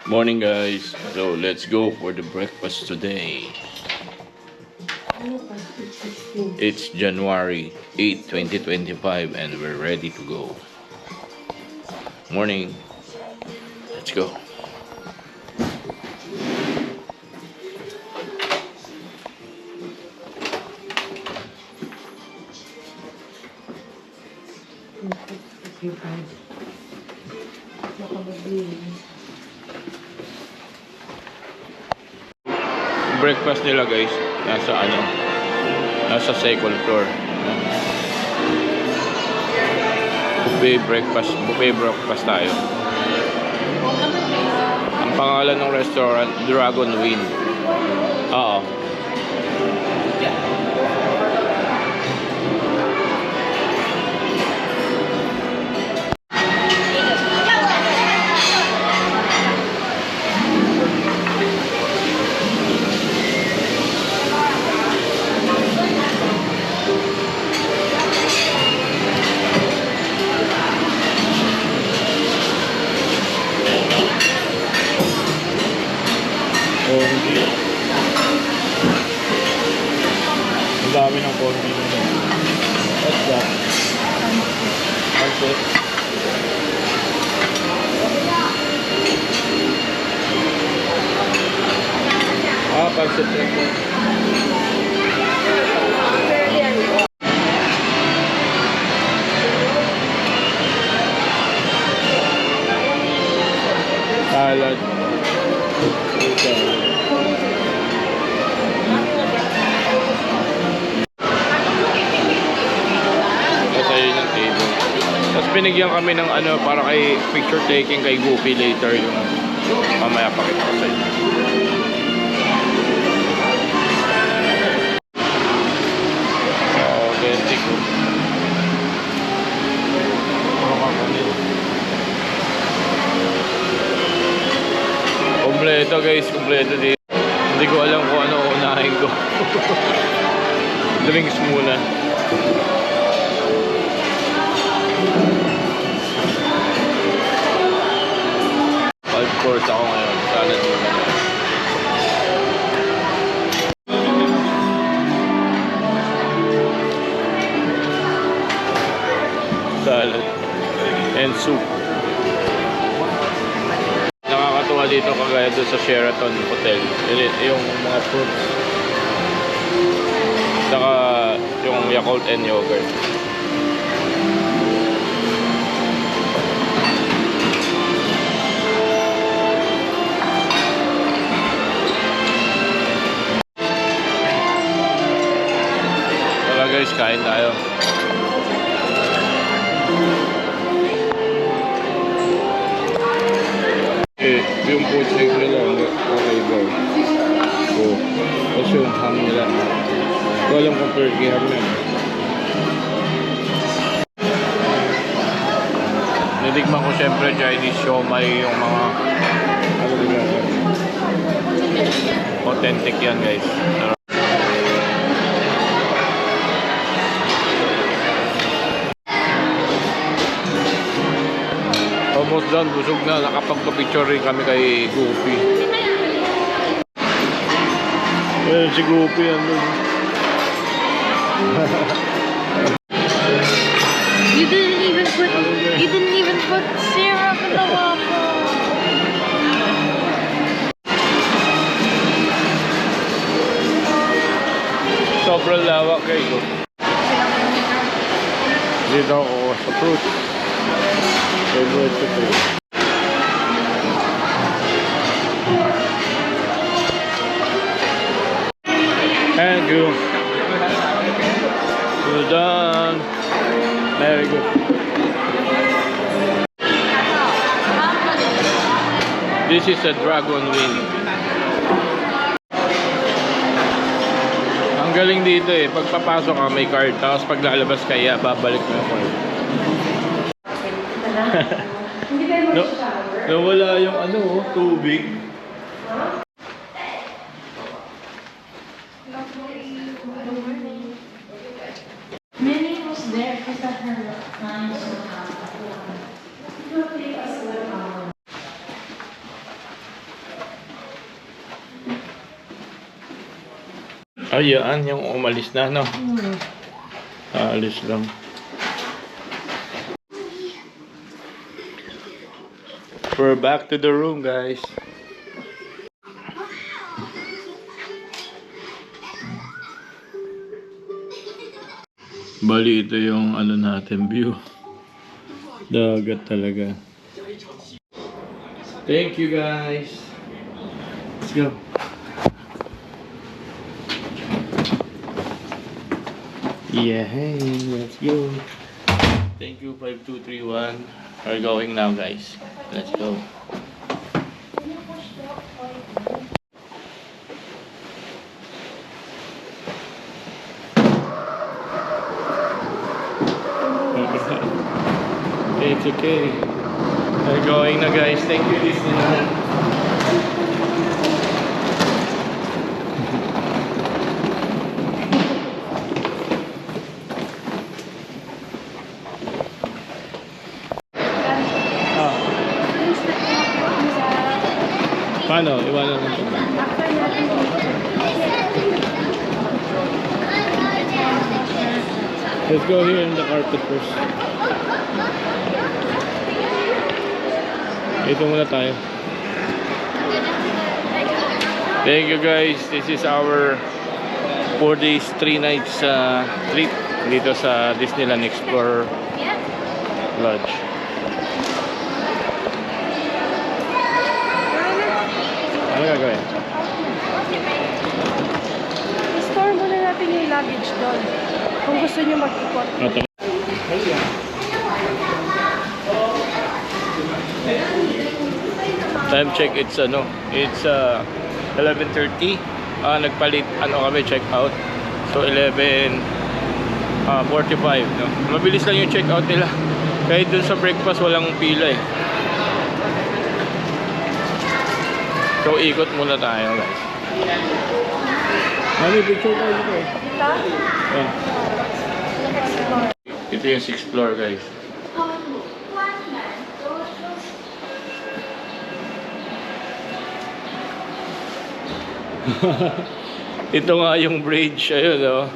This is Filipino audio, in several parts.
Morning guys, so let's go for the breakfast today. It's January 8, 2025 and we're ready to go. Morning, let's go. Breakfast nila guys, nasa second floor. Buffet breakfast tayo. Ang pangalan ng restaurant, Dragon Wind. Oo. Ang dami ng corned beef. What's that? Pancit. Pancit rin po. Salad. Binigyan kami ng para kay picture taking kay Goofy later yung mamaya pakita ko sa inyo. Authentic. Kompleto guys, kompleto dito. Hindi ko alam kung ano unahin ko. Drinks muna. 5 course ako ngayon. Salad muna. Salad and soup. Nakakatuwa dito kagaya doon sa Sheraton Hotel. Yung mga fruits. Saka yung Yakult and yogurt. Guys, kain tayo. Yung poached nila, okay ba? Tapos yung ham nila. Ito alam kung turkey ham na. Nadigman ko syempre Chinese siomai, yung mga authentic yan guys. Almost done, busog na. Nakapagpa-picture rin kami kay Goofy. Well, si Goofy ano. You didn't even put syrup in the waffle. Sobrang lawak guys. Dito ako sa fruit. Favorite to fruit. Thank you. Well done. Very good. This is a Dragon Wind. Ang galing dito eh. Pagpapasok ka may card. Tapos pag lalabas kaya babalik mo yung card. Nawala yung tubig. Minnie was there because of her lines. Ayan, yung umalis na, no? Aalis lang. We're back to the room, guys. Bali, ito yung ano natin view. Dagat talaga. Thank you, guys. Let's go. Yeah, hey, let's go. Thank you, 5231. We're going now, guys. Let's go. It's okay. We're going na, guys. Thank you, Disneyland. Paano? Iwanan lang ito. Let's go here in the carpet first. Ito muna tayo. Thank you, guys. This is our 4 days, 3 nights trip dito sa Disneyland Explorer Lodge. Ano gagawin? I-store muna natin yung luggage doon. Kung gusto nyo mag-ikot. Time check, it's 11:30. Nagpalit kami check out. So 11:45, no. Mabilis lang yung check out nila. Kahit dun sa breakfast walang pila eh. So ikot muna tayo, guys. Mami, picture tayo dito eh. Dito? Yeah. Ito yung 6th floor, guys. Ito nga yung bridge, ayun oh.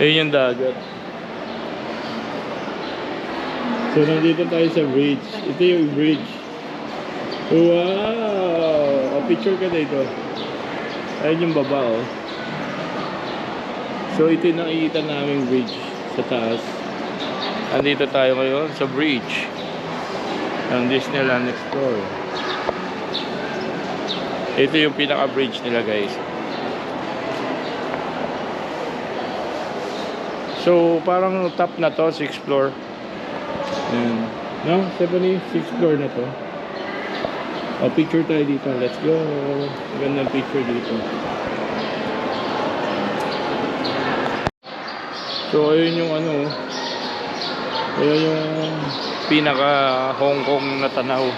Ayun yung dagat. So nandito tayo sa bridge. Ito yung bridge. Wow! Picture ka dito. Ayun yung baba oh. So ito yung nakikita naming bridge sa taas. Andito tayo ngayon sa bridge ng Disneyland Explorer. Ito yung pinaka-bridge nila, guys. So parang top na to, 6th floor. Ayan. No? 6th floor na to. Picture tayo dito. Let's go. Magandang picture dito. So ayun yung ano. Ayun yung pinaka Hong Kong na tanaw.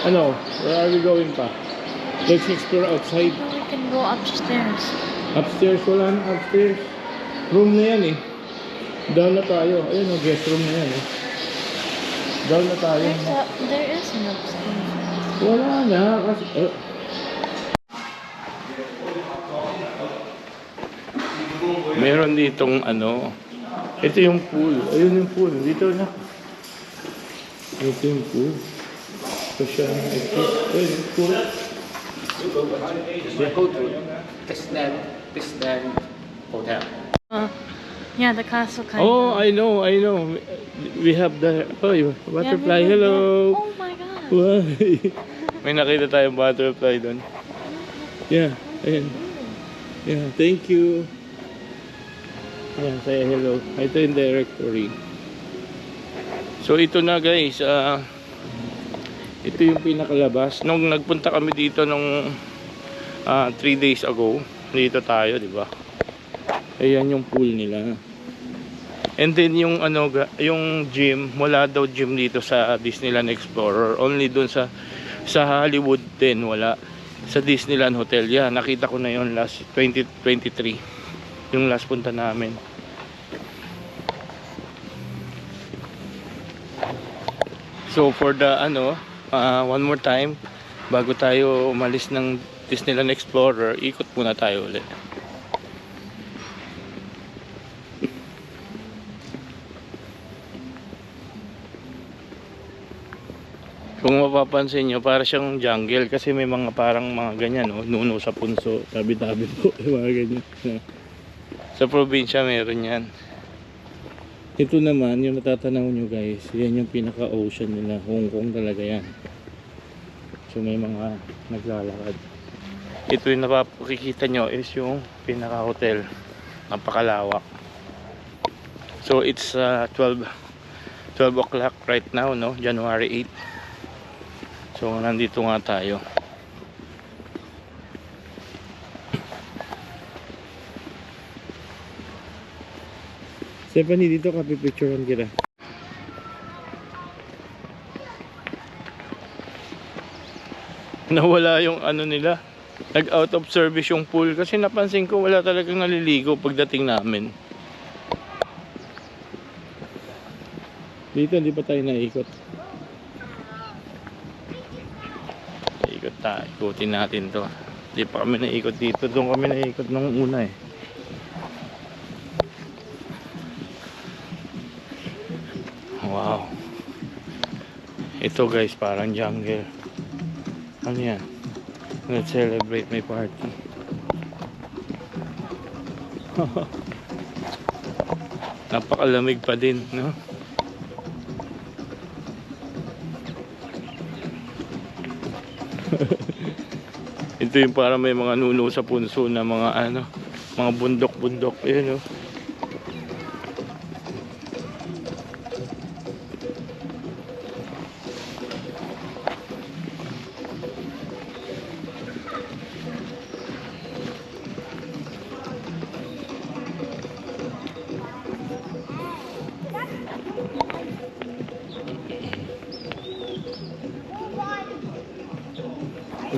Ano? Where are we going pa? Let's explore outside. We can go upstairs. Upstairs, wala na upstairs. Room na yan eh. Down na tayo. Ayun o, guest room na yan eh. Down na tayo. There is an upstairs. Wala na. Kasi, meron ditong ano. Ito yung pool. Ayun yung pool. Dito na. Ito yung pool. Ito siya. Ito. Ayun yung pool. Go to Disneyland Hotel. Yeah, the castle kind Oh, of. I know. We have the butterfly. Yeah, Hello. Oh my god. Why? May nakita tayong butterfly doon. Yeah, ayun. Yeah, thank you. Yeah, say hello. Ito yung directory. So ito na, guys. Ito yung pinakalabas. Nung nagpunta kami dito nung 3 days ago, dito tayo, di ba? Ayan yung pool nila. And then yung yung gym, wala daw gym dito sa Disneyland Explorer. Only dun sa Hollywood din wala. Sa Disneyland Hotel. Yeah, nakita ko na yon last 2023. Yung last punta namin. So for the one more time bago tayo umalis ng Disneyland Explorer, ikot muna tayo ulit. Kung mapapansin nyo, para siyang jungle kasi may mga parang mga ganyan, oh, nuno sa punso, tabi-tabi po, yung mga ganyan. Sa probinsya meron yan. Ito naman, yung natatanaw nyo guys, yan yung pinaka-ocean nila, Hong Kong talaga yan. So may mga naglalakad. Ito yung napapakikita nyo is yung pinaka-hotel, napakalawak. So it's 12 o'clock right now, no? January 8. So nandito nga tayo. Stephanie, dito ka pipicturean kita. Nawala yung ano nila. Nag out of service yung pool kasi napansin ko wala talagang naliligo pagdating namin. Dito hindi pa tayo naikot. Ikutin natin to. Hindi pa kami naikot dito. Doon kami naikot nung una eh. Wow. Ito guys, parang jungle. Ano yan? Let's celebrate my party. Napakalamig pa din, no? Ito yung para may mga nuno sa punso na mga ano, mga bundok-bundok. Ayan o.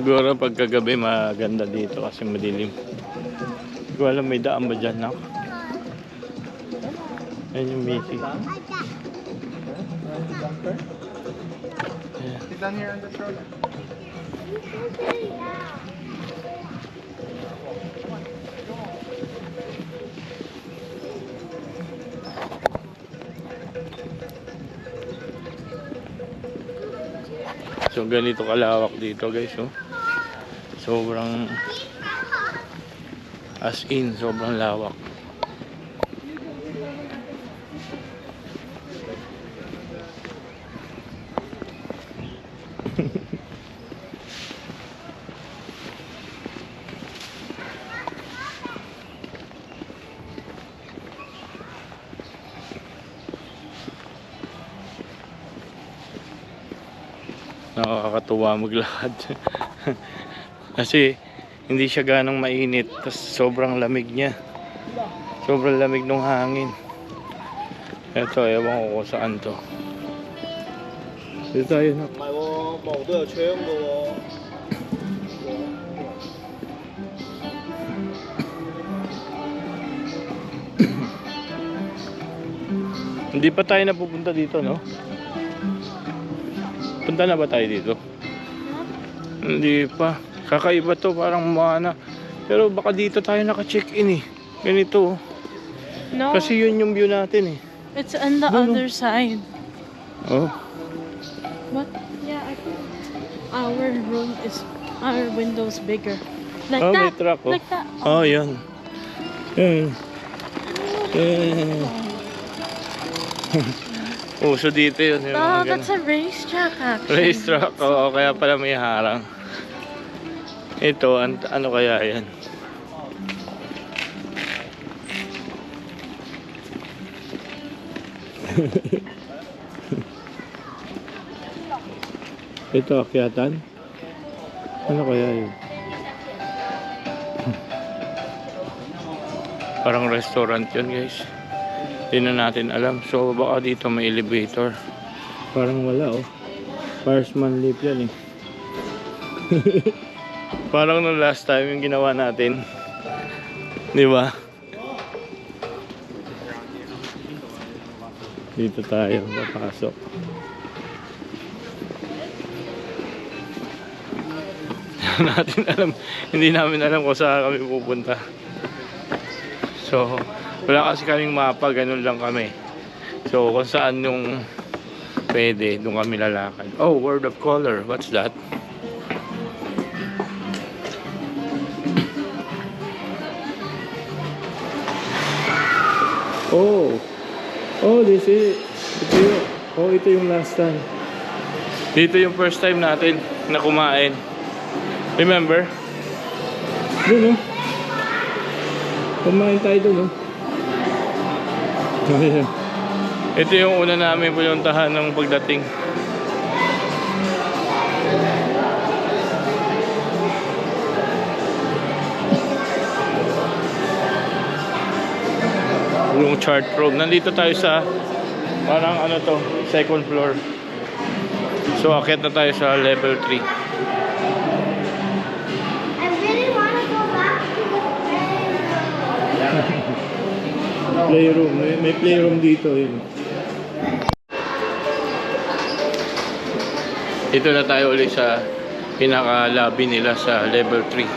Siguro pagkagabi maganda dito kasi madilim. Hindi ko alam may daan ba dyan, no? Ayan yung Mickey. Sit down here on the shoulder. So ganito kalawak dito guys, oh. Sobrang as in, sobrang lawak. Nakakatuwa maglakad. Kasi hindi siya ganong mainit, tapos sobrang lamig niya. Sobrang lamig ng hangin. Ito, ewan ko kung saan to. Dito tayo na. Hindi pa tayo napupunta dito, no? Punta na ba tayo dito? Hindi pa. Kakaiba to, parang Moana. Pero baka dito tayo naka-check-in eh. Ganito. No, Kasi yun yung view natin eh. it's on the No, no. other side. Oh. But yeah, I think our window's bigger. Like Oh, that. may truck oh. Like that. Oh, yan. Yan. Yan. Uso dito yun. Yung Oh, mga that's a racetrack actually. racetrack. Oo, kaya pala may harang. Ito, ano kaya yan? Ito, akyatan? Ano kaya yun? Parang restaurant yun guys. Hindi na natin alam. So baka dito may elevator. Parang wala oh. Fireman lift yan eh. Parang no last time yung ginawa natin. Di ba? Dito tayo papasok. Natin alam, hindi namin alam kung saan kami pupunta. So wala kasi kaming mapa, ganun lang kami. So kung saan yung pwede, doon kami lalakad. Oh, World of Color. What's that? Oh. Oh, this is ito yung, ito yung last time. Dito yung first time natin na kumain. Remember? Doon, oh. Kumain tayo doon, oh. Ayan. Ito yung una namin pununtahan ng pagdating. Yung chart room. Nandito tayo sa parang ano to, second floor. So akit na tayo sa level 3. I really want to go back to the Playroom. May playroom dito. Yun. Dito na tayo ulit sa pinaka-lobby nila sa level 3.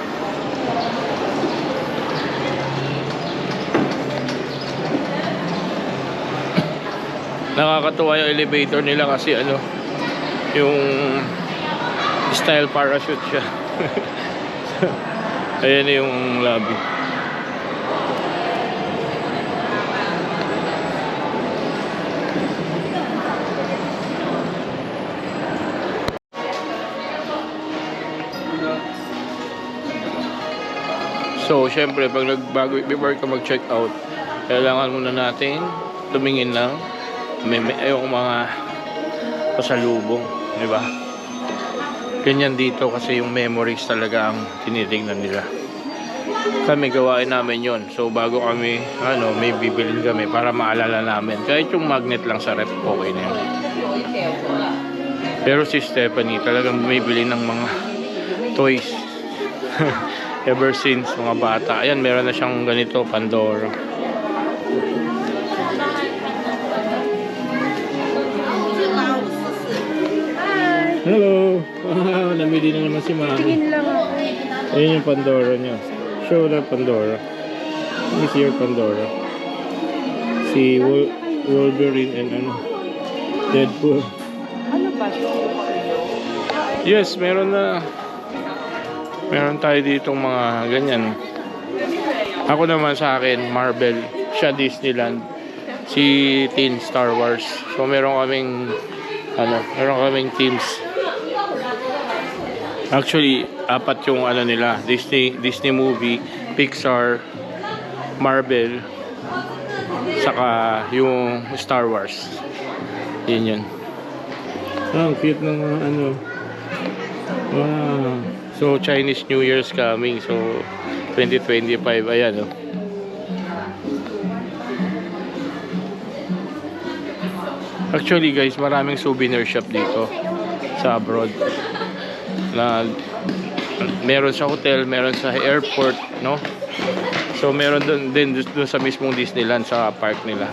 Nakakatuwa yung elevator nila kasi ano, yung style parachute siya. Ayan yung lobby. So, syempre, pag before ka mag-check out, kailangan muna natin tumingin lang. May yung mga pasalubong, di ba? Ganyan dito kasi yung memories talaga ang tinitingnan nila. Kami gawain namin yon. So, bago kami, may bibilin kami para maalala namin. Kahit yung magnet lang sa ref, okay na yun. Pero si Stephanie talagang bumibili ng mga toys. Ever since mga bata. Ayan, meron na siyang ganito, Pandora. Hello! Wow, namili na naman si Mami. tingin lang ako. Ayan yung Pandora niya. Show the Pandora. This is your Pandora. Si Wolverine and Deadpool. Ano ba? Yes, meron na. Meron tayo ditong mga ganyan. Ako naman sa akin, Marvel. Siya Disneyland. Si Teen Star Wars. So meron kaming teams. Actually, 4 yung nila. Disney movie, Pixar, Marvel, saka yung Star Wars. Yun. Ang cute ng wow. So, Chinese New Year's coming. So, 2025. Ayan, oh. Actually, guys, maraming souvenir shop dito sa abroad. Na meron sa hotel, meron sa airport, no? So, meron din sa mismong Disneyland sa park nila.